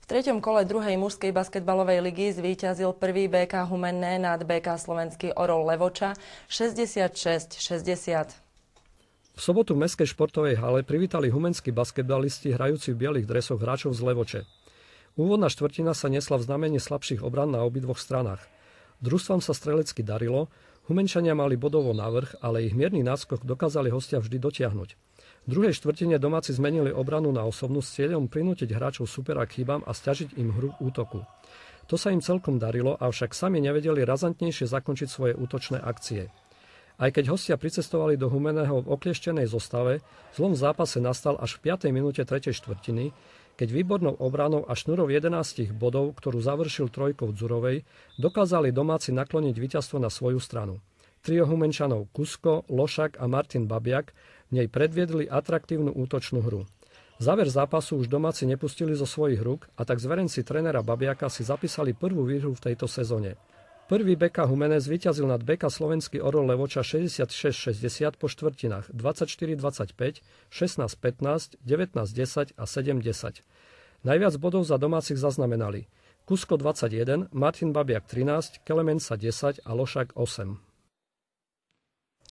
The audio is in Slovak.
V treťom kole druhej mužskej basketbalovej ligy zvíťazil prvý BK Humenné nad BK Slovenský Orol Levoča 66-60. V sobotu v mestskej športovej hale privítali humenskí basketbalisti hrajúci v bielých dresoch hráčov z Levoče. Úvodná štvrtina sa nesla v znamení slabších obran na obidvoch stranách. Družstvám sa strelecky darilo, Humenčania mali bodovo navrch, ale ich mierny náskok dokázali hostia vždy dotiahnuť. V druhej štvrtine domáci zmenili obranu na osobnú s cieľom prinútiť hráčov supera k chybám a sťažiť im hru útoku. To sa im celkom darilo, avšak sami nevedeli razantnejšie zakončiť svoje útočné akcie. Aj keď hostia pricestovali do Humenného v oklieštenej zostave, zlom v zápase nastal až v 5. minúte 3. štvrtiny, keď výbornou obranou a šnurou 11 bodov, ktorú završil trojkou Dzurovej, dokázali domáci nakloniť víťazstvo na svoju stranu. Trio Humenčanov Kusko, Lošak a Martin Babiak v nej predviedli atraktívnu útočnú hru. Záver zápasu už domáci nepustili zo svojich rúk a tak zverenci trénera Babiaka si zapísali prvú výhru v tejto sezóne. Prvý BK Humenné zvíťazil nad BK Slovenský Orol Levoča 66-60 po štvrtinách 24-25, 16-15, 19-10 a 7-10. Najviac bodov za domácich zaznamenali Kusko 21, Martin Babiak 13, Kelemensa 10 a Lošak 8.